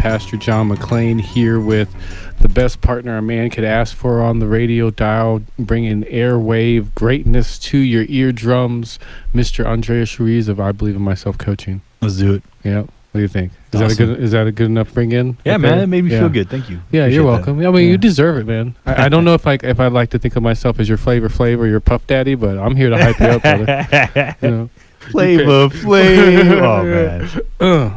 Pastor John McClain, here with the best partner a man could ask for on the radio dial, bringing airwave greatness to your eardrums, Mr. Andreas Ruiz of I Believe in Myself Coaching. Let's do it. Yeah. What do you think? Awesome. Is that a good enough bring in? Yeah, Okay. man, it made me feel good. Thank you. Yeah, Appreciate you're welcome. that. I mean, you deserve it, man. I don't know if I'd like to think of myself as your Flavor or your Puff Daddy, but I'm here to hype you up, brother. You know. Flavor. Oh man,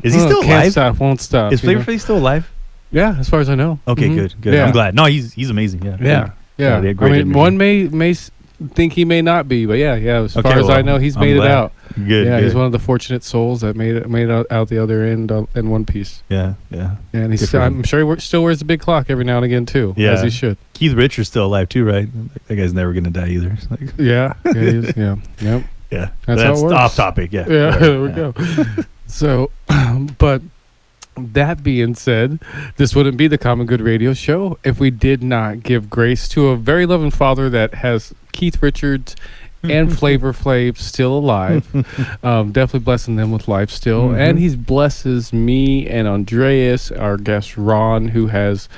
is he still can't alive? Stop, won't stop. Is Flavor Flav still alive? Yeah, as far as I know. Okay, good. Yeah. I'm glad. No, he's amazing. Yeah. They had great energy. one may think he may not be, but yeah. As far as I know, he's made it out. Good. Yeah, good. he's one of the fortunate souls that made it out the other end in one piece. Yeah. And I'm sure he still wears the big clock every now and again too. Yeah. As he should. Keith Richards still alive too, right? That guy's never gonna die either. It's like, Yeah, he is. Yeah. Yep. yeah. That's how it works. off topic. Yeah. Yeah, Whatever. there we go. So, but that being said, this wouldn't be the Common Good Radio Show if we did not give grace to a very loving Father that has Keith Richards and Flavor Flav still alive. Definitely blessing them with life still. Mm-hmm. And he blesses me and Andreas, our guest Ron, who has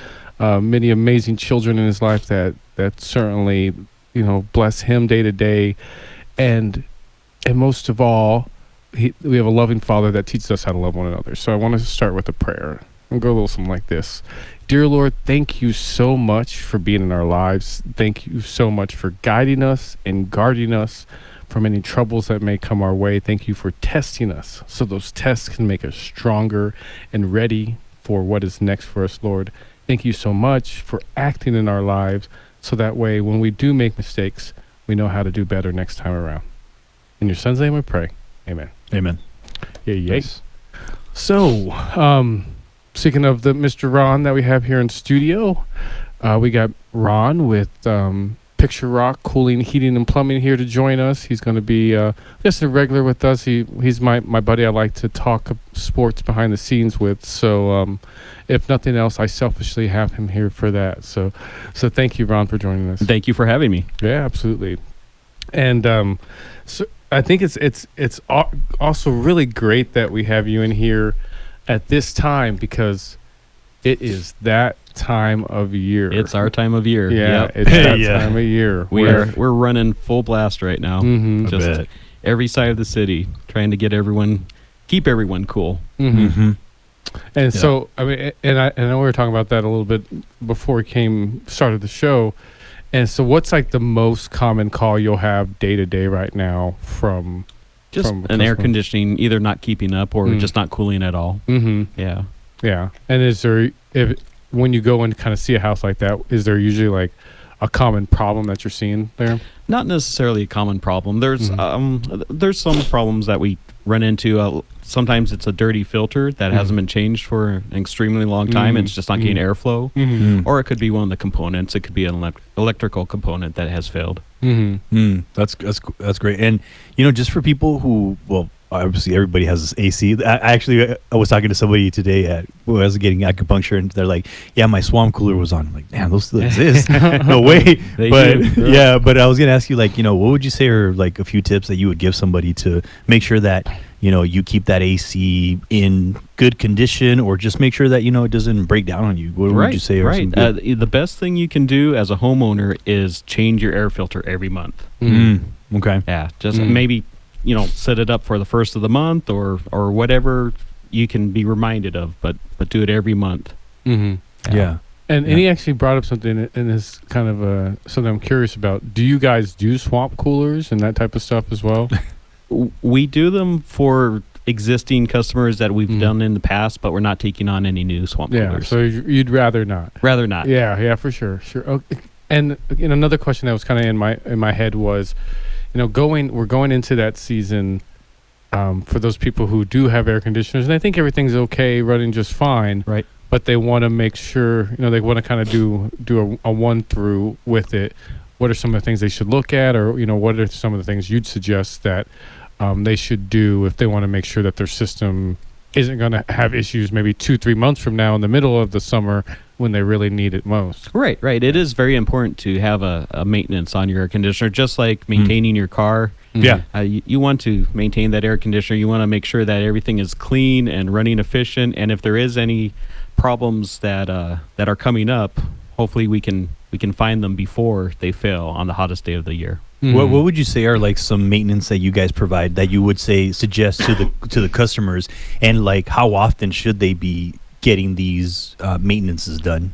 many amazing children in his life that certainly, bless him day to day. And most of all, we have a loving Father that teaches us how to love one another. So I want to start with a prayer and go a little something like this. Dear Lord, thank you so much for being in our lives. Thank you so much for guiding us and guarding us from any troubles that may come our way. Thank you for testing us so those tests can make us stronger and ready for what is next for us, Lord. Thank you so much for acting in our lives so that way when we do make mistakes, we know how to do better next time around. In your son's name we pray. Amen. Amen. Yeah. Nice. So, speaking of the Mr. Ron that we have here in studio, we got Ron with Picture Rock Cooling, Heating, and Plumbing here to join us. He's going to be just a regular with us. He's my buddy I like to talk sports behind the scenes with. So, if nothing else, I selfishly have him here for that. So thank you, Ron, for joining us. Thank you for having me. Yeah, absolutely. And so I think it's also really great that we have you in here at this time because it is that time of year. It's our time of year. Yeah, Yep. it's that time of year. We're running full blast right now. Mm-hmm. Just every side of the city, trying to keep everyone cool. Mm-hmm. Mm-hmm. And so I mean, and I know we were talking about that a little bit before we started the show. And so what's like the most common call you'll have day to day right now from an air conditioning either not keeping up or just not cooling at all. Mm-hmm. Yeah. And is there, when you go and kind of see a house like that, is there usually like a common problem that you're seeing there? Not necessarily a common problem. There's some problems that we run into. Sometimes it's a dirty filter that hasn't been changed for an extremely long time. It's just not getting airflow. Mm-hmm. Or it could be one of the components. It could be an electrical component that has failed. Mm-hmm. That's great. And just for people who, well, obviously everybody has this AC. I was talking to somebody today I was getting acupuncture, and they're like, "Yeah, my swamp cooler was on." I'm like, "Man, those still exist." No way. But yeah, but I was gonna ask you, like, what would you say are like a few tips that you would give somebody to make sure that you keep that AC in good condition, or just make sure that it doesn't break down on you? What would you say? The best thing you can do as a homeowner is change your air filter every month. Mm-hmm. Okay. Yeah, just maybe set it up for the first of the month or whatever you can be reminded of, but do it every month. Mm-hmm. Yeah. And he actually brought up something in this kind of something I'm curious about. Do you guys do swamp coolers and that type of stuff as well? We do them for existing customers that we've done in the past, but we're not taking on any new swamp coolers. So you'd rather not. Rather not. Yeah, for sure. Okay. And another question that was kind of in my head was, we're going into that season for those people who do have air conditioners, and I think everything's okay, running just fine. Right. But they want to make sure, they want to kind of do a one through with it. What are some of the things they should look at, or what are some of the things you'd suggest that they should do if they want to make sure that their system isn't going to have issues maybe 2-3 months from now in the middle of the summer when they really need it most? Right. It is very important to have a maintenance on your air conditioner, just like maintaining your car. Yeah. You want to maintain that air conditioner. You want to make sure that everything is clean and running efficient. And if there is any problems that are coming up, hopefully we can find them before they fail on the hottest day of the year. What would you say are like some maintenance that you guys provide that you would say suggest to the customers, and like how often should they be getting these maintenances done?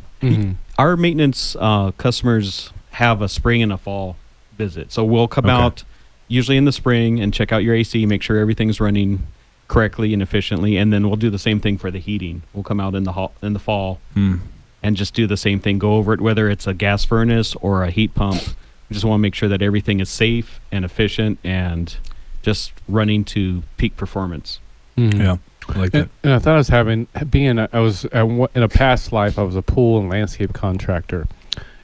Our maintenance customers have a spring and a fall visit, so we'll come out usually in the spring and check out your AC, make sure everything's running correctly and efficiently, and then we'll do the same thing for the heating. We'll come out in the fall and just do the same thing, go over it, whether it's a gas furnace or a heat pump. We just want to make sure that everything is safe and efficient and just running to peak performance. Yeah, I like that. And I thought I was in a past life, I was a pool and landscape contractor.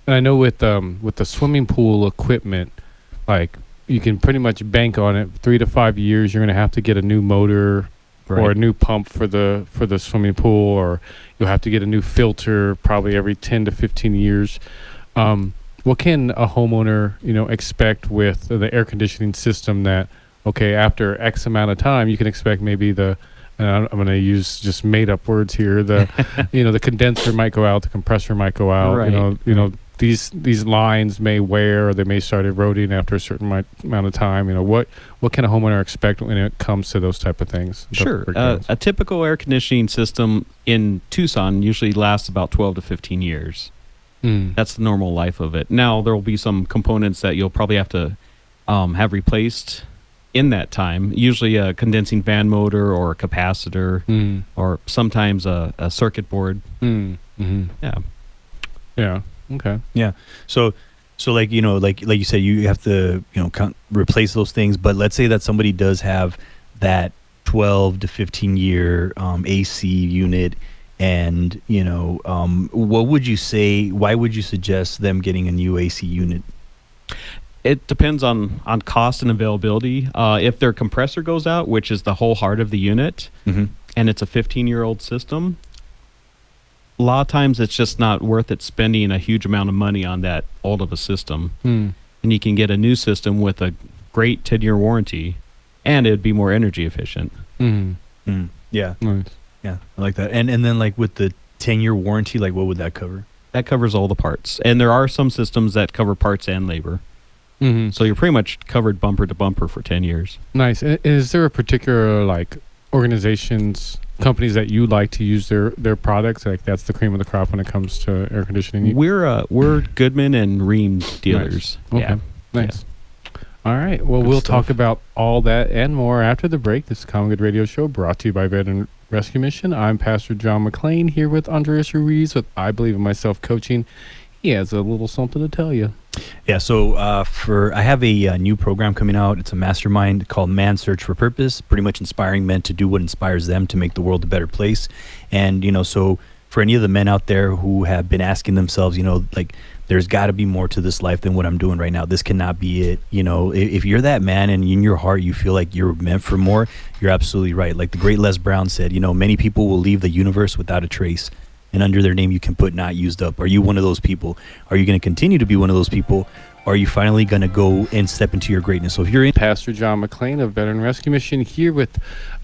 And I know with the swimming pool equipment, like you can pretty much bank on it. 3 to 5 years, you're going to have to get a new motor or a new pump for the swimming pool, or you'll have to get a new filter probably every 10 to 15 years. What can a homeowner, expect with the air conditioning system that, after X amount of time, you can expect maybe I'm going to use just made up words here. The condenser might go out, the compressor might go out. Right. These lines may wear, or they may start eroding after a certain amount of time. What can a homeowner expect when it comes to those type of things? Sure. A typical air conditioning system in Tucson usually lasts about 12 to 15 years. That's the normal life of it. Now, there will be some components that you'll probably have to have replaced in that time, usually a condensing fan motor or a capacitor, or sometimes a circuit board. Yeah. Okay. Yeah. So like, like you said, you have to, replace those things. But let's say that somebody does have that 12 to 15 year AC unit, and, what would you say, why would you suggest them getting a new AC unit? It depends on cost and availability. If their compressor goes out, which is the whole heart of the unit, and it's a 15-year-old system, a lot of times it's just not worth it spending a huge amount of money on that old of a system. And you can get a new system with a great 10-year warranty, and it'd be more energy efficient. Yeah. Nice. Yeah, I like that. And then like with the 10-year warranty, like what would that cover? That covers all the parts. And there are some systems that cover parts and labor. So you're pretty much covered bumper to bumper for 10 years. Nice. Is there a particular companies that you like to use their products? Like that's the cream of the crop when it comes to air conditioning? We're Goodman and Rheem dealers. Nice. Okay. Yeah. Nice. All right. Well, we'll talk about all that and more after the break. This is Common Good Radio Show brought to you by Veteran Rescue Mission. I'm Pastor John McClain here with Andreas Ruiz with I Believe in Myself Coaching. He has a little something to tell you. Yeah, so I have a new program coming out. It's a mastermind called Man's Search for Purpose, pretty much inspiring men to do what inspires them to make the world a better place. And, so for any of the men out there who have been asking themselves, there's got to be more to this life than what I'm doing right now. This cannot be it. If you're that man and in your heart you feel like you're meant for more, you're absolutely right. Like the great Les Brown said, many people will leave the universe without a trace, and under their name you can put not used up. Are you one of those people? Are you going to continue to be one of those people? Or are you finally going to go and step into your greatness? So if you're in... Pastor John McClain of Veteran Rescue Mission here with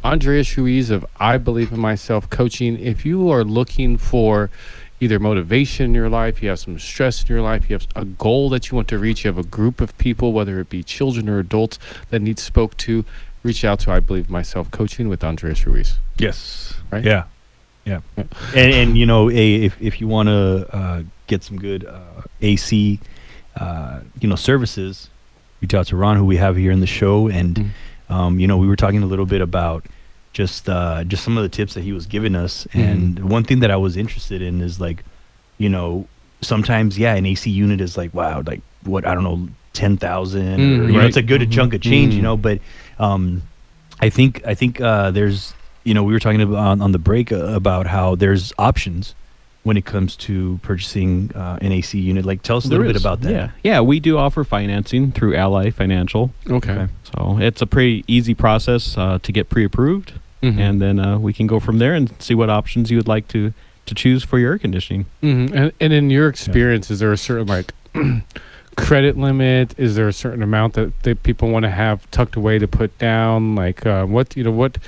Andreas Ruiz of I Believe in Myself Coaching. If you are looking for either motivation in your life, you have some stress in your life, you have a goal that you want to reach, you have a group of people, whether it be children or adults that need spoke to, reach out to I Believe in Myself Coaching with Andreas Ruiz. Yes. Right? Yeah. And if you want to get some good AC services, reach out to Ron, who we have here in the show. And we were talking a little bit about just some of the tips that he was giving us. And one thing that I was interested in is sometimes an AC unit is like, wow, like what, I don't know, 10,000 or it's a good chunk of change, but I think there's we were talking about on the break about how there's options when it comes to purchasing an AC unit. Like, tell us a little bit about that. Yeah, we do offer financing through Ally Financial. Okay. So it's a pretty easy process to get pre-approved, and then we can go from there and see what options you would like to choose for your air conditioning. And in your experience, is there a certain credit limit? Is there a certain amount that people want to have tucked away to put down? What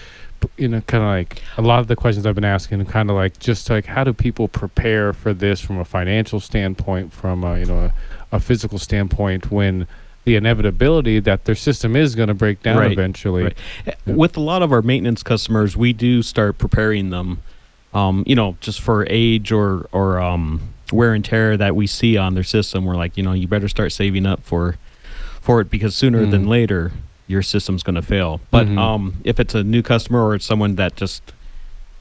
kind of like a lot of the questions I've been asking, kind of like just like how do people prepare for this from a financial standpoint, from a physical standpoint, when the inevitability that their system is going to break down eventually. Right. With a lot of our maintenance customers, we do start preparing them, just for age or wear and tear that we see on their system. We're like, you better start saving up for it, because sooner than later your system's going to fail. But if it's a new customer or it's someone that just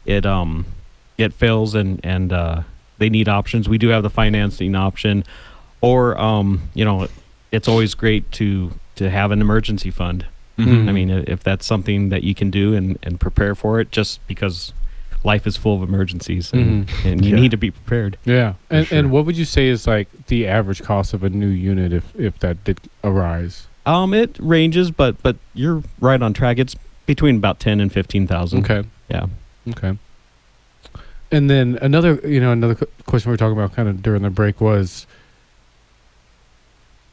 it fails and they need options, we do have the financing option, or it's always great to have an emergency fund. I mean, if that's something that you can do and prepare for it, just because life is full of emergencies and you need to be prepared. Yeah. And what would you say is like the average cost of a new unit if that did arise? It ranges, but you're right on track. It's between about 10 and 15,000. Okay. Yeah. Okay. And then another question we were talking about kind of during the break was,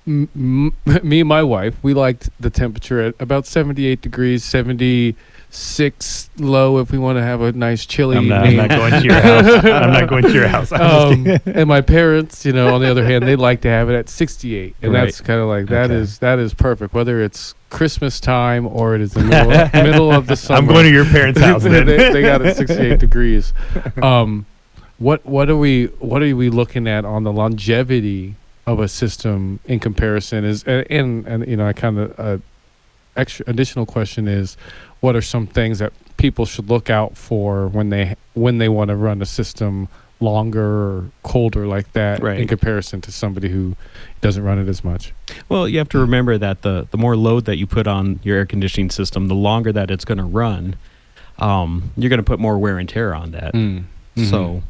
me and my wife, we liked the temperature at about 78 degrees, 76 low if we want to have a nice chilly I'm evening. not going to your house. I'm not going to your house. And my parents, on the other hand, they like to have it at 68, and that's kind of like that is perfect, whether it's Christmas time or it is the middle of the summer. I'm going to your parents' house. Then. they got it 68 degrees. What are we looking at on the longevity of a system in comparison? I kind of additional question is, what are some things that people should look out for when they want to run a system longer or colder like that, in comparison to somebody who doesn't run it as much? Well, you have to remember that the more load that you put on your air conditioning system, the longer that it's going to run, you're going to put more wear and tear on that. So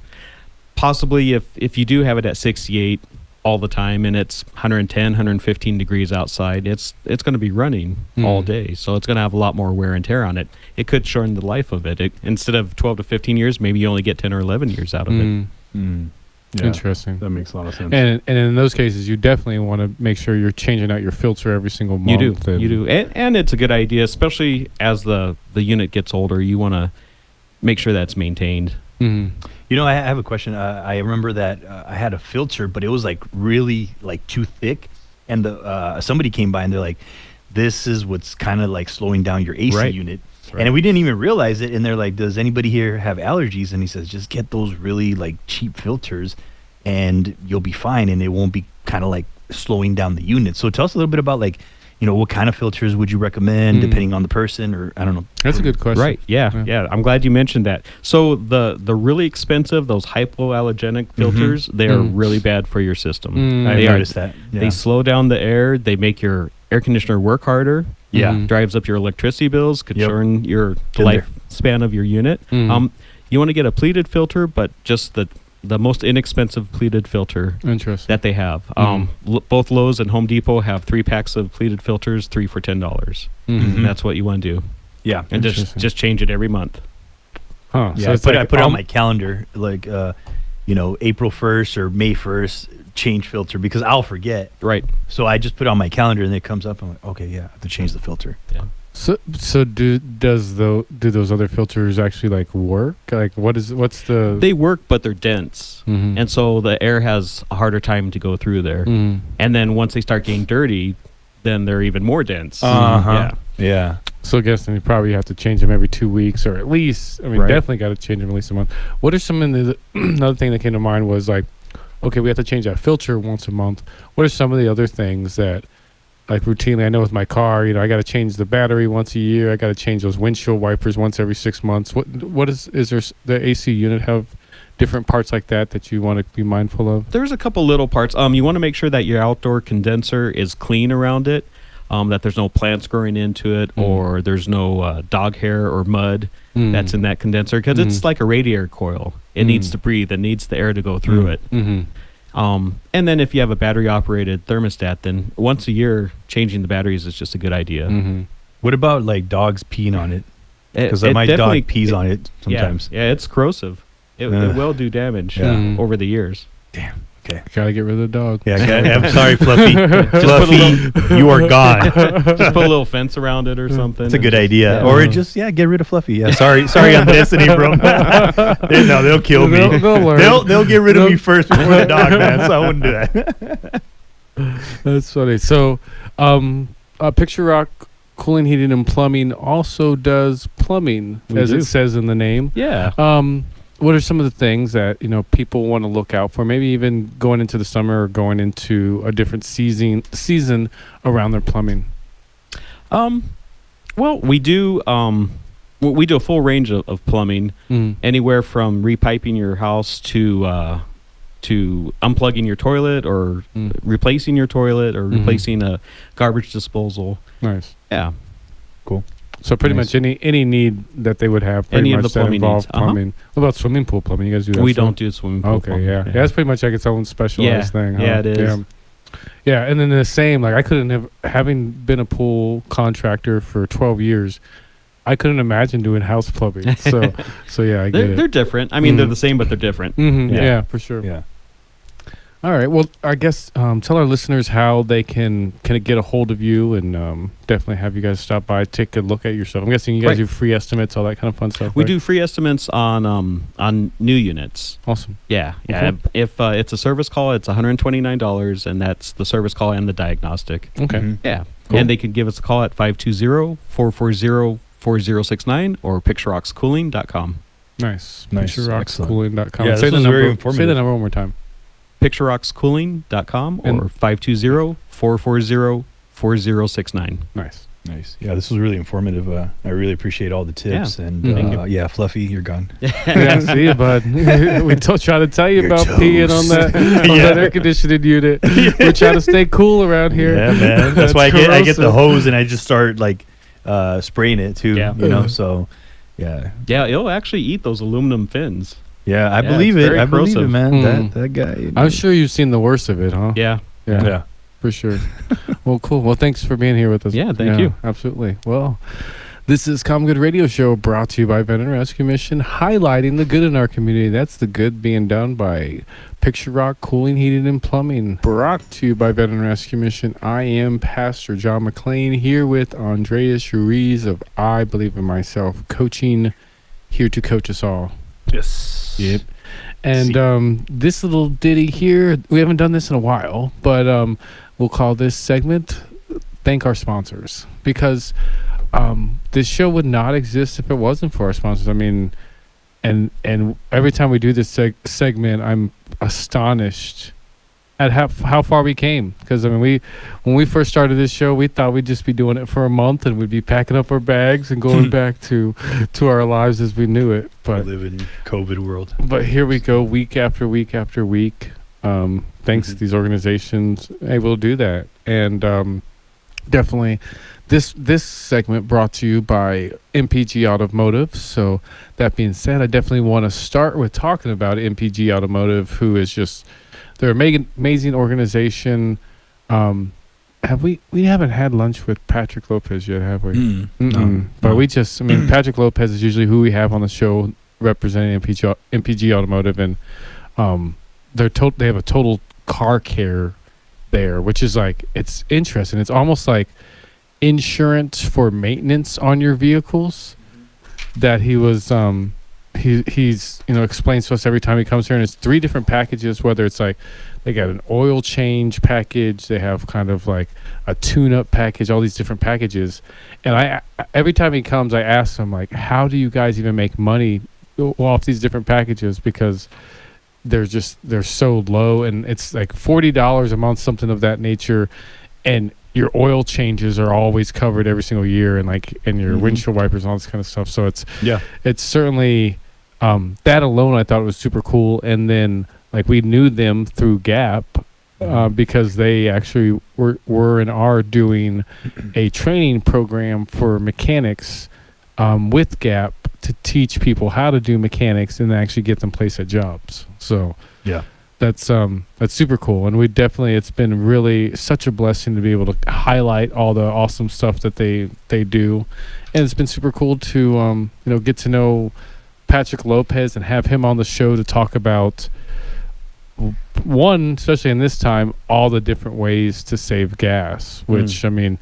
possibly if you do have it at 68 all the time and it's 110, 115 degrees outside, it's going to be running all day. So it's going to have a lot more wear and tear on it. It could shorten the life of it. Instead of 12 to 15 years, maybe you only get 10 or 11 years out of it. Yeah, interesting. That makes a lot of sense. And in those cases, you definitely want to make sure you're changing out your filter every single month. You do. And it's a good idea, especially as the unit gets older. You want to make sure that's maintained. I have a question. I remember that I had a filter, but it was like really like too thick, and somebody came by and they're like, "This is what's kind of like slowing down your AC unit." And we didn't even realize it. And they're like, "Does anybody here have allergies?" And he says, "Just get those really like cheap filters, and you'll be fine, and it won't be kind of like slowing down the unit." So tell us a little bit about like, what kind of filters would you recommend depending on the person, or I don't know. That's a good question. Right. Yeah. I'm glad you mentioned that. So the really expensive, those hypoallergenic filters, they are really bad for your system. I noticed that. Yeah. They slow down the air. They make your air conditioner work harder. Yeah. Drives up your electricity bills, could shorten your lifespan of your unit. You want to get a pleated filter, but just the most inexpensive pleated filter that they have. Both Lowe's and Home Depot have 3 packs of pleated filters, 3 for $10. That's what you want to do. Yeah, and just change it every month. Huh? Yeah, so I put it on my calendar, like April 1st or May 1st, change filter, because I'll forget. Right. So I just put it on my calendar, and it comes up. I'm like, okay, yeah, I have to change the filter. Yeah. So do those other filters actually like work? Like what's the? They work, but they're dense, and so the air has a harder time to go through there. And then once they start getting dirty, then they're even more dense. Yeah. So I guess then you probably have to change them every 2 weeks, or at least, definitely got to change them at least a month. What are some of the another thing that came to mind was like, okay, we have to change that filter once a month. What are some of the other things that, like routinely, I know with my car, I got to change the battery once a year. I got to change those windshield wipers once every 6 months. What is there, the AC unit have different parts like that you want to be mindful of? There's a couple little parts. You want to make sure that your outdoor condenser is clean around it, that there's no plants growing into it, or there's no dog hair or mud that's in that condenser, because it's like a radiator coil. It needs to breathe. It needs the air to go through it. And then if you have a battery-operated thermostat, then once a year, changing the batteries is just a good idea. What about like dogs peeing on it? Because my dog pees on it sometimes. Yeah, it's corrosive. It will do damage over the years. Damn. Okay. Gotta get rid of the dog. Yeah, I'm sorry, Fluffy. Fluffy, you are gone. Just put a little fence around it or something. It's a good and idea. yeah. Or just get rid of Fluffy. Yeah, sorry, Andres and Abram. They'll kill me. They'll learn. They'll get rid of me first before the dog, man. So I wouldn't do that. That's funny. So, Picture Rock Cooling, Heating, and Plumbing also does plumbing, We as do. it says in the name. Yeah. What are some of the things that people want to look out for? Maybe even going into the summer or going into a different season around their plumbing. Well, we do a full range of plumbing, anywhere from repiping your house to unplugging your toilet or replacing your toilet or replacing a garbage disposal. Nice. Yeah. Cool. So pretty Nice. much any need that they would have, pretty Any of much the that plumbing involve needs. Uh-huh. plumbing. What about swimming pool plumbing? You guys do that? We too? don't do swimming pool. Okay, plumbing. yeah. That's pretty much like its own specialized thing. Huh? Yeah, it is. Yeah, and then the same, like I couldn't have, having been a pool contractor for 12 years, I couldn't imagine doing house plumbing. So yeah, I get They're it. different. I mean, they're the same, but they're different. Yeah. Yeah. For sure. Yeah. All right. Well, I guess tell our listeners how they can get a hold of you, and definitely have you guys stop by, take a look at your stuff. I'm guessing you guys Right. do free estimates, all that kind of fun stuff. We right? do free estimates on new units. Awesome. Yeah. Okay. Yeah. If it's a service call, it's $129, and that's the service call and the diagnostic. Okay. Mhm. Yeah. Cool. And they can give us a call at 520-440-4069 or picturerockscooling.com. Nice. Nice. Excellent. PictureRocksCooling.com. Yeah, say this the was number. very Say informative. the number one more time. picturerockscooling.com or And- 520-440-4069. Nice. Nice. Yeah, this was really informative. I really appreciate all the tips. Yeah. And Thank you. Fluffy, you're gone. Yeah, see you, bud. We don't try to tell you Your about peeing on toes. that air conditioning unit. We're trying to stay cool around here. Yeah, man. That's why I get the corrosive. hose and I just start spraying it too. Yeah. So yeah. Yeah, it'll actually eat those aluminum fins. Yeah, I Yeah, believe it's it. very I believe it, corrosive. man. Mm. That guy. I'm sure you've seen the worst of it, huh? Yeah. Yeah. For sure. Well, cool. Well, thanks for being here with us. Yeah, thank you. Absolutely. Well, this is Common Good Radio Show, brought to you by Veteran Rescue Mission, highlighting the good in our community. That's the good being done by Picture Rock Cooling, Heating, and Plumbing. Brought to you by Veteran Rescue Mission. I am Pastor John McLean, here with Andreas Ruiz of I Believe in Myself Coaching, here to coach us all. Yes. Yep. And this little ditty here, we haven't done this in a while, but we'll call this segment Thank Our Sponsors, because this show would not exist if it wasn't for our sponsors. I mean, and every time we do this segment, I'm astonished at how far we came. Because I mean, when we first started this show, we thought we'd just be doing it for a month and we'd be packing up our bags and going back to our lives as we knew it. I But live in COVID world. but here we go, week after week after week. Thanks to these organizations able to do that. And definitely this segment brought to you by MPG Automotive. So that being said, I definitely want to start with talking about MPG Automotive, who is just, they're an amazing organization. We haven't had lunch with Patrick Lopez yet, have we? No. But we just, I mean, Patrick Lopez is usually who we have on the show representing MPG Automotive, and they have a total car care there, which is like, it's interesting. It's almost like insurance for maintenance on your vehicles that he was he's explains to us every time he comes here, and it's 3 different packages, whether it's like they got an oil change package, they have kind of like a tune-up package, all these different packages. And I every time he comes, I ask him, like, how do you guys even make money off these different packages, because they're so low, and it's like $40 a month, something of that nature, and your oil changes are always covered every single year, and your windshield wipers and all this kind of stuff. So it's certainly that alone, I thought it was super cool. And then like we knew them through Gap because they actually were and are doing a training program for mechanics with Gap to teach people how to do mechanics and actually get them placed at jobs. So Yeah. that's super cool. And it's been really such a blessing to be able to highlight all the awesome stuff that they do. And it's been super cool to get to know Patrick Lopez and have him on the show to talk about one, especially in this time, all the different ways to save gas. Which I mean,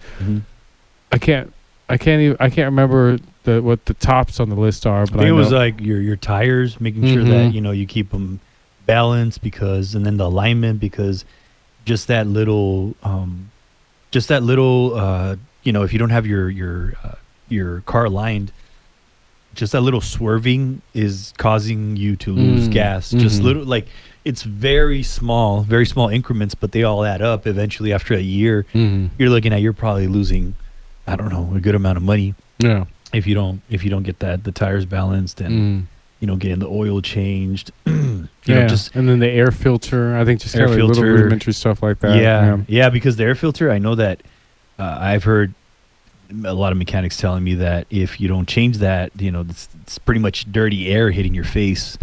I can't remember what the tops on the list are. But I think I it was know- like your tires, making sure that you keep them balanced, and then the alignment, because just that little if you don't have your car aligned, just that little swerving is causing you to lose gas. Just little, like, it's very small increments, but they all add up. Eventually, after a year, you're probably losing, I don't know, a good amount of money. Yeah. If you don't get the tires balanced and getting the oil changed. And then the air filter. I think just Air kind of little filter. rudimentary stuff like that. Yeah, because the air filter, I know that I've heard a lot of mechanics telling me that if you don't change that, it's pretty much dirty air hitting your face,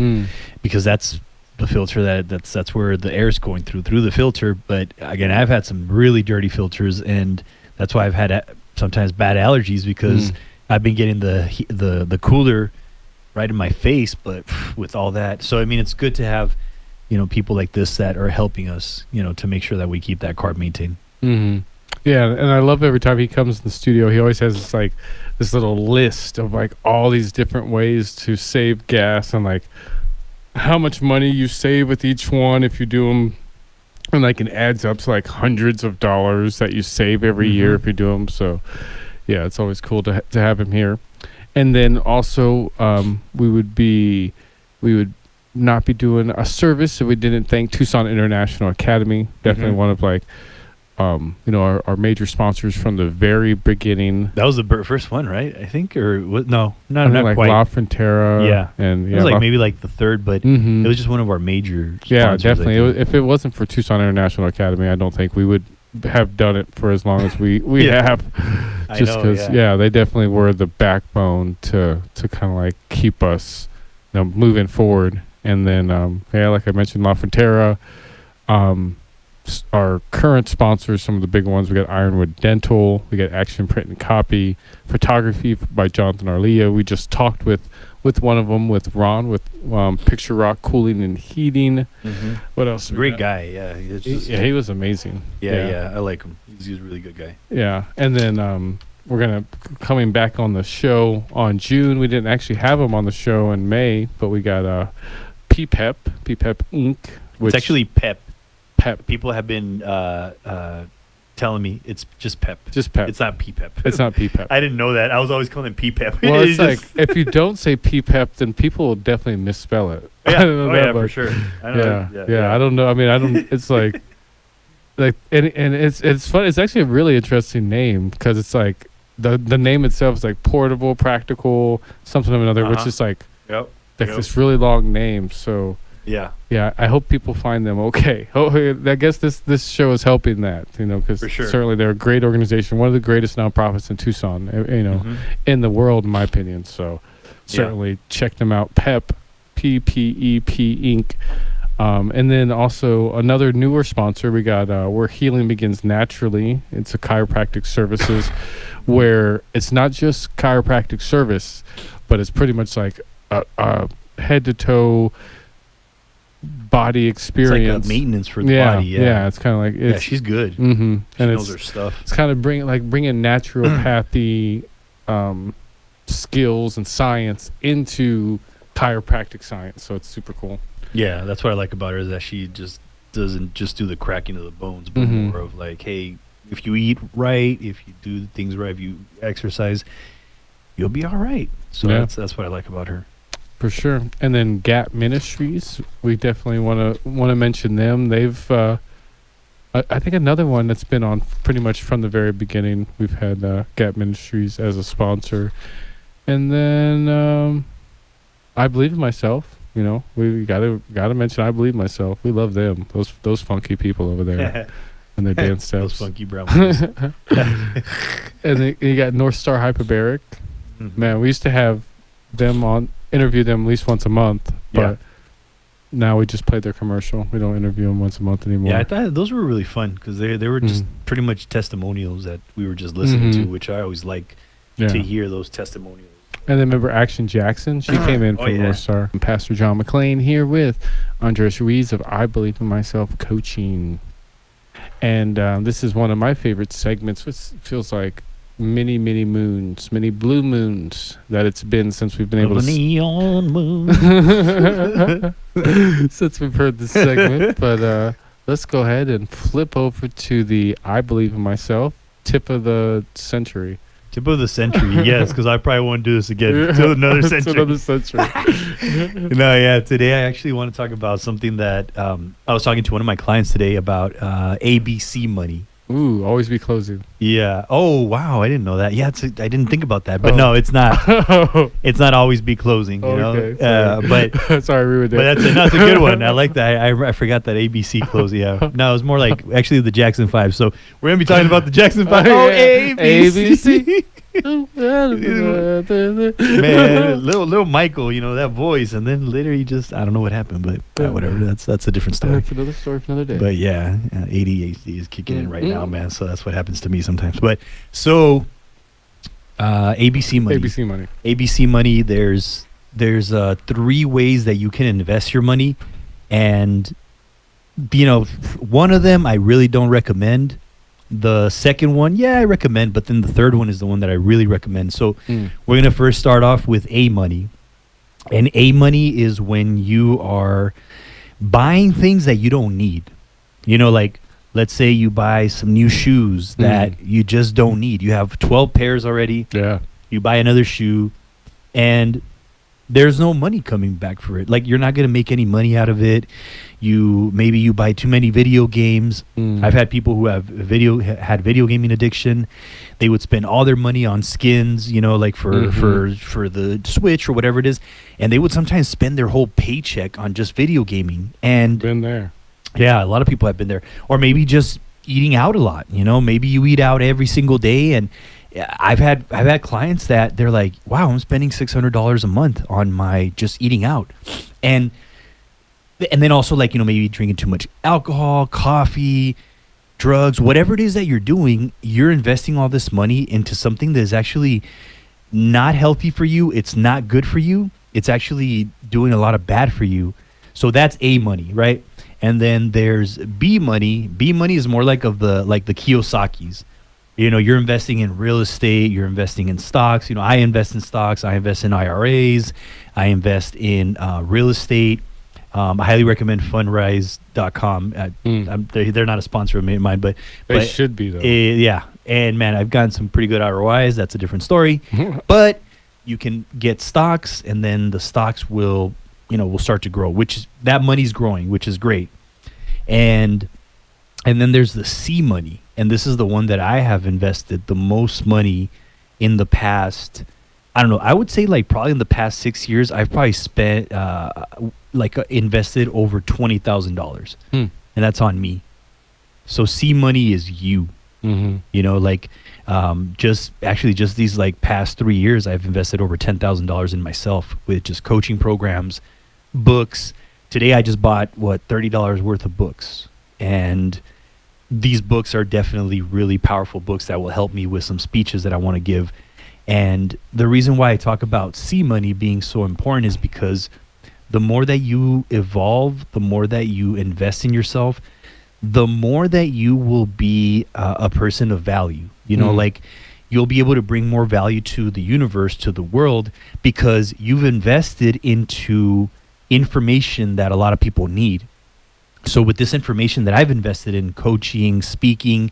because that's the filter that's where the air is going through the filter. But again, I've had some really dirty filters, and that's why I've had sometimes bad allergies, because I've been getting the cooler right in my face. But with all that, so I mean, it's good to have people like this that are helping us, to make sure that we keep that car maintained. Yeah, and I love every time he comes in the studio, he always has this little list of like all these different ways to save gas, and like how much money you save with each one if you do them, and like it adds up to like hundreds of dollars that you save every year if you do them. So yeah, it's always cool to have him here. And then also we would not be doing a service if we didn't thank Tucson International Academy. Definitely one of like our major sponsors from the very beginning. That was the first one, right? I think, or what? No, not like quite. La Frontera. Yeah, and it was like maybe like the third, but it was just one of our major sponsors. Yeah, definitely. If it wasn't for Tucson International Academy, I don't think we would have done it for as long as we have. Just because, they definitely were the backbone to kind of like keep us moving forward. And then, like I mentioned, La Frontera. Our current sponsors, some of the big ones, we got Ironwood Dental, we got Action Print and Copy, photography by Jonathan Arlia. We just talked with one of them, with Ron, with Picture Rock Cooling and Heating. What else? Great guy, yeah. He was amazing. Yeah, I like him. He's a really good guy. Yeah, and then we're coming back on the show on June. We didn't actually have him on the show in May, but we got PPEP Inc. It's actually PEP. People have been telling me it's just PEP. Just PEP. It's not PPEP. It's not PPEP. I didn't know that. I was always calling it PPEP. Well, it's like if you don't say PPEP, then people will definitely misspell it. Yeah, for sure. I know. Yeah. I don't know. I mean, I don't. It's like and it's fun. It's actually a really interesting name, because it's like the name itself is like portable, practical, something of another, which is like this really long name. So. Yeah, I hope people find them okay. I guess this show is helping that, because certainly they're a great organization, one of the greatest nonprofits in Tucson, in the world, in my opinion. So certainly check them out, PEP, P-P-E-P Inc. And then also another newer sponsor, we got Where Healing Begins Naturally. It's a chiropractic services where it's not just chiropractic service, but it's pretty much like a head to toe body experience. It's like a maintenance for the body. Yeah, it's kind of like she's good. Mm-hmm. She knows her stuff. It's kind of bringing naturopathy skills and science into chiropractic science. So it's super cool. Yeah, that's what I like about her, is that she just doesn't just do the cracking of the bones, but more of like, hey, if you eat right, if you do things right, if you exercise, you'll be all right. So that's what I like about her. For sure. And then Gap Ministries, we definitely want to mention them. They've I think another one that's been on pretty much from the very beginning. We've had Gap Ministries as a sponsor. And then I Believe in Myself. We gotta mention I Believe in Myself. We love them. Those funky people over there and their dance steps. Those funky brown boys. And then you got North Star Hyperbaric. Man, we used to have them interview them at least once a month, but now we just played their commercial. We don't interview them once a month anymore. Yeah, I thought those were really fun, because they were just pretty much testimonials that we were just listening to, which I always like to hear those testimonials. And then remember Action Jackson? She came in from North Star. And Pastor John McClain here with Andres Ruiz of I Believe in Myself Coaching. And this is one of my favorite segments, which feels like many moons, many blue moons that it's been since we've been able to neon moon. since we've heard this segment. But let's go ahead and flip over to the I Believe in Myself tip of the century. Tip of the century, yes, because I probably won't do this again till another century. Another century. No, yeah. Today I actually want to talk about something that I was talking to one of my clients today about ABC money. Ooh, always be closing. Yeah. Oh, wow. I didn't know that. Yeah, I didn't think about that. But no, it's not. It's not always be closing. You know. But sorry, we were there. But that's a good one. I like that. I forgot that ABC close. Yeah. No, it was more like actually the Jackson 5. So we're gonna be talking about the Jackson 5. Oh, ABC. Man, little Michael, you know that voice, and then later he just I don't know what happened, but whatever. That's a different story. That's another story for another day. But yeah, ADHD is kicking in right now, man. So that's what happens to me sometimes. But so ABC money. ABC money. There's 3 ways that you can invest your money, and you know, one of them I really don't recommend. The second one, yeah, I recommend, but then the third one is the one that I really recommend. So we're going to first start off with A money. And A money is when you are buying things that you don't need. You know, like let's say you buy some new shoes that you just don't need. You have 12 pairs already. Yeah. You buy another shoe and there's no money coming back for it. Like you're not going to make any money out of it. Maybe you buy too many video games. I've had people who had video gaming addiction. They would spend all their money on skins, you know, like for the Switch or whatever it is, and they would sometimes spend their whole paycheck on just video gaming. And been there. Yeah, a lot of people have been there. Or maybe just eating out a lot. You know, maybe you eat out every single day, and I've had clients that they're like, wow, I'm spending $600 a month on my just eating out. And then also, like, you know, maybe drinking too much alcohol, coffee, drugs, whatever it is that you're doing, you're investing all this money into something that is actually not healthy for you. It's not good for you. It's actually doing a lot of bad for you. So that's A money, right? And then there's B money. B money is more like the Kiyosakis. You know, you're investing in real estate, you're investing in stocks. You know, I invest in stocks, I invest in IRAs, I invest in real estate. I highly recommend fundrise.com. They're not a sponsor of mine, but they should be, though. Yeah. And man, I've gotten some pretty good ROIs. That's a different story. But you can get stocks, and then the stocks will start to grow, that money's growing, which is great. And then there's the C money. And this is the one that I have invested the most money in the past. I don't know. I would say like probably in the past 6 years, I've probably spent invested over $20,000, and that's on me. So C money is you. You know, like just these like past 3 years, I've invested over $10,000 in myself with just coaching programs, books. Today, I just bought $30 worth of books, and these books are definitely really powerful books that will help me with some speeches that I want to give. And the reason why I talk about C money being so important is because the more that you evolve, the more that you invest in yourself, the more that you will be a person of value. You know, like you'll be able to bring more value to the universe, to the world, because you've invested into information that a lot of people need. So with this information that I've invested in coaching, speaking,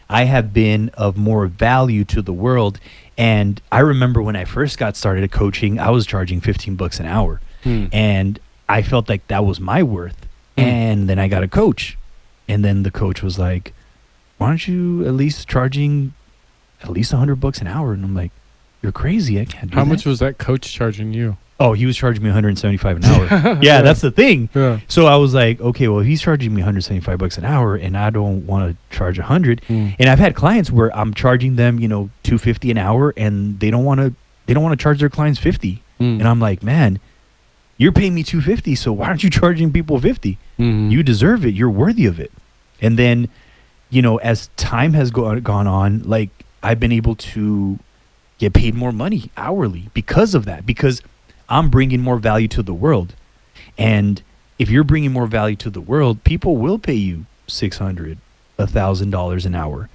I have been of more value to the world. And I remember when I first got started at coaching, I was charging $15 an hour. And I felt like that was my worth. And then I got a coach. And then the coach was like, why aren't you at least charging at least $100 an hour? And I'm like, you're crazy. I can't do that. How much was that coach charging you? Oh, he was charging me $175 an hour. Yeah, that's the thing. Yeah. So I was like, okay, well, he's charging me $175 an hour, and I don't want to charge $100. And I've had clients where I'm charging them, $250 an hour, and they don't want to charge their clients $50. And I'm like, man, you're paying me $250, so why aren't you charging people $50? You deserve it. You're worthy of it. And then, as time has gone on, like I've been able to get paid more money hourly because of that, because I'm bringing more value to the world. And if you're bringing more value to the world, people will pay you $600, $1,000 an hour.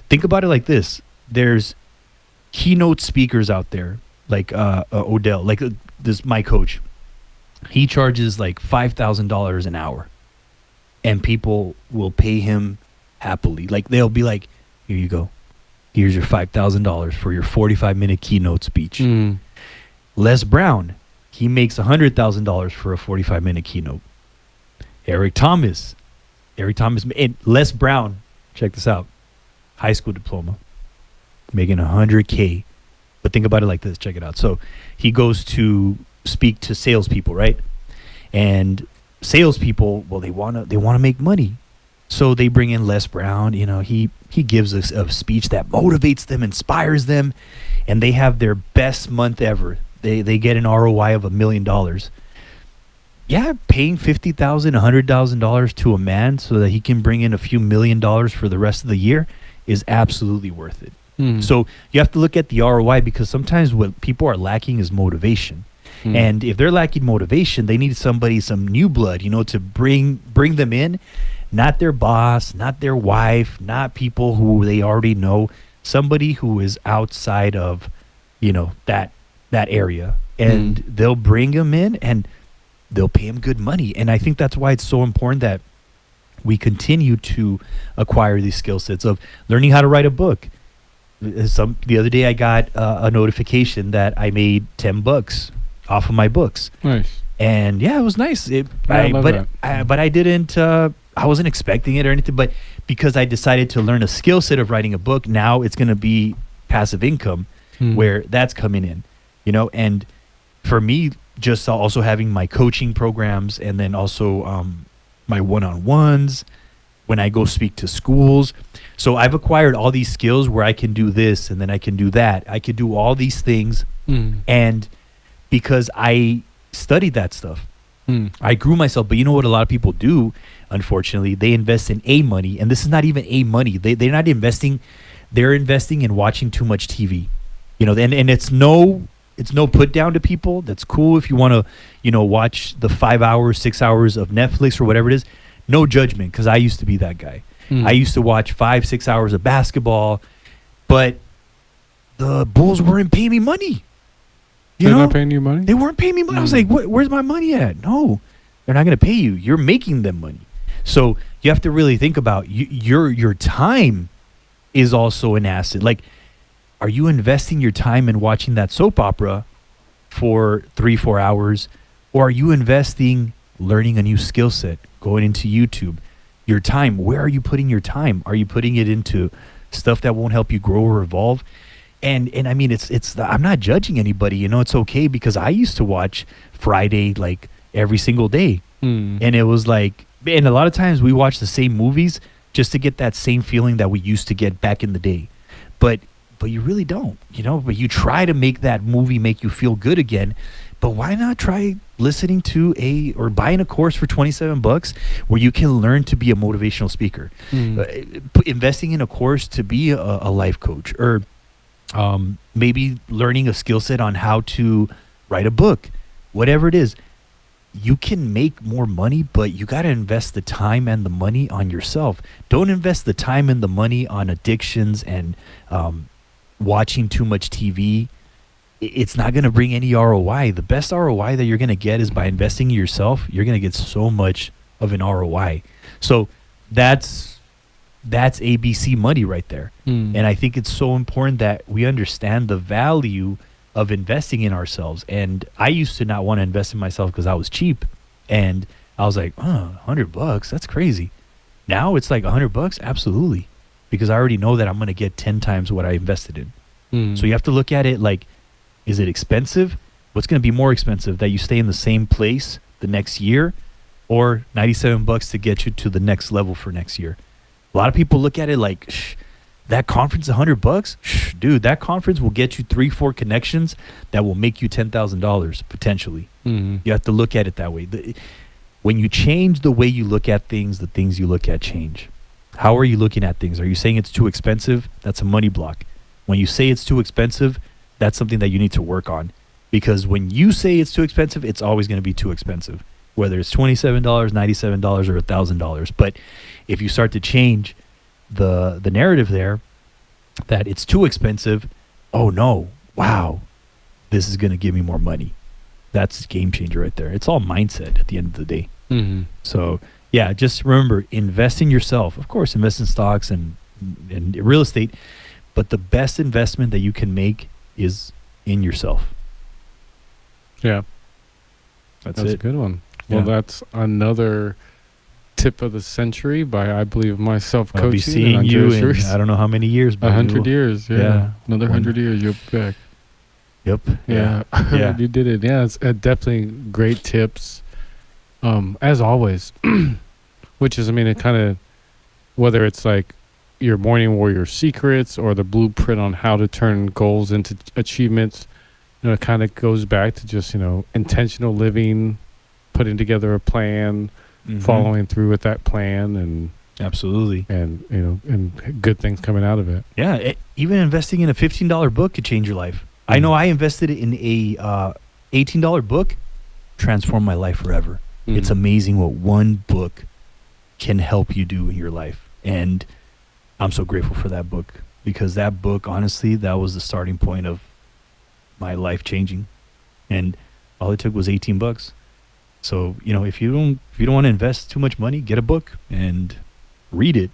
Think about it like this. There's keynote speakers out there like Odell, like this, my coach. He charges like $5,000 an hour, and people will pay him happily. Like they'll be like, here you go. Here's your $5,000 for your 45-minute keynote speech. Les Brown, he makes $100,000 for a 45-minute keynote. Eric Thomas, and Les Brown, check this out. High school diploma, making $100K. But think about it like this. Check it out. So he goes to speak to salespeople, right? And salespeople, well, they wanna make money. So they bring in Les Brown. You know, he gives us a speech that motivates them, inspires them, and they have their best month ever. They get an ROI of $1 million. Yeah, paying $50,000, $100,000 to a man so that he can bring in a few $1 million for the rest of the year is absolutely worth it. So you have to look at the ROI, because sometimes what people are lacking is motivation. And if they're lacking motivation, they need somebody, some new blood, you know, to bring them in. Not their boss, not their wife, not people who they already know. Somebody who is outside of, you know, that area. And they'll bring them in and they'll pay them good money. And I think that's why it's so important that we continue to acquire these skill sets of learning how to write a book. The other day I got a notification that I made $10 off of my books. Nice. And yeah, it was nice. But I didn't. I wasn't expecting it or anything. But because I decided to learn a skill set of writing a book, now it's going to be passive income, where that's coming in. You know, and for me, just also having my coaching programs, and then also my one-on-ones when I go speak to schools. So I've acquired all these skills where I can do this and then I can do that. I could do all these things. And because I studied that stuff, I grew myself. But you know what a lot of people do, unfortunately, they invest in A money. And this is not even A money. They're not investing. They're investing in watching too much TV. You know, and it's no put down to people. That's cool if you want to, you know, watch the 5 hours, 6 hours of Netflix or whatever it is. No judgment, because I used to be that guy. I used to watch 5-6 hours of basketball, but the Bulls weren't paying me money. They're not paying you money? They weren't paying me money. I was like, where's my money at? No, they're not going to pay you. You're making them money. So you have to really think about your time is also an asset. Like, are you investing your time in watching that soap opera for 3-4 hours? Or are you investing learning a new skill set, going into YouTube? Your time, where are you putting your time? Are you putting it into stuff that won't help you grow or evolve? And I mean, it's I'm not judging anybody, you know, it's okay, because I used to watch Friday like every single day. And it was like, and a lot of times we watch the same movies just to get that same feeling that we used to get back in the day. But you really don't, you know, but you try to make that movie make you feel good again. But why not try listening to or buying a course for $27 where you can learn to be a motivational speaker, investing in a course to be a life coach, or maybe learning a skill set on how to write a book, whatever it is. You can make more money, but you got to invest the time and the money on yourself. Don't invest the time and the money on addictions and watching too much TV. It's not going to bring any ROI. The best ROI that you're going to get is by investing in yourself. You're going to get so much of an ROI. So that's ABC money right there. And I think it's so important that we understand the value of investing in ourselves. And I used to not want to invest in myself because I was cheap. And I was like, $100, that's crazy. Now it's like $100, absolutely. Because I already know that I'm going to get 10 times what I invested in. So you have to look at it like, is it expensive? What's going to be more expensive? That you stay in the same place the next year, or $97 to get you to the next level for next year? A lot of people look at it like, that conference $100? Dude, that conference will get you 3-4 connections that will make you $10,000 potentially. You have to look at it that way. When you change the way you look at things, the things you look at change. How are you looking at things? Are you saying it's too expensive? That's a money block. When you say it's too expensive, that's something that you need to work on, because when you say it's too expensive, it's always going to be too expensive, whether it's $27, $97, or $1,000. But if you start to change the narrative there, that it's too expensive, oh no, wow, this is going to give me more money. That's a game changer right there. It's all mindset at the end of the day. Mm-hmm. So yeah, just remember, invest in yourself. Of course, invest in stocks and real estate, but the best investment that you can make is in yourself. Yeah. That's That's it. a good one. Well, Yeah. that's another tip of the century by, I believe, myself I'll be coaching. seeing and you Andreas in Ruiz. I don't know how many years, but 100 years. Yeah. Yeah. Another One- 100 years, you'll be back. Yep. Yeah. Yeah. You did it. Yeah. It's definitely great tips. As always, which is, I mean, it kind of, whether it's like your morning warrior secrets or the blueprint on how to turn goals into achievements, it kind of goes back to just, intentional living, putting together a plan, Mhm. following through with that plan, Absolutely. and good things coming out of it. Yeah. Even investing in a $15 book could change your life. I know I invested in a $18 book, transformed my life forever. It's Mhm. amazing what one book can help you do in your life. And I'm so grateful for that book, because that book, honestly, that was the starting point of my life changing. And all it took was $18. So, if you don't want to invest too much money, get a book and read it.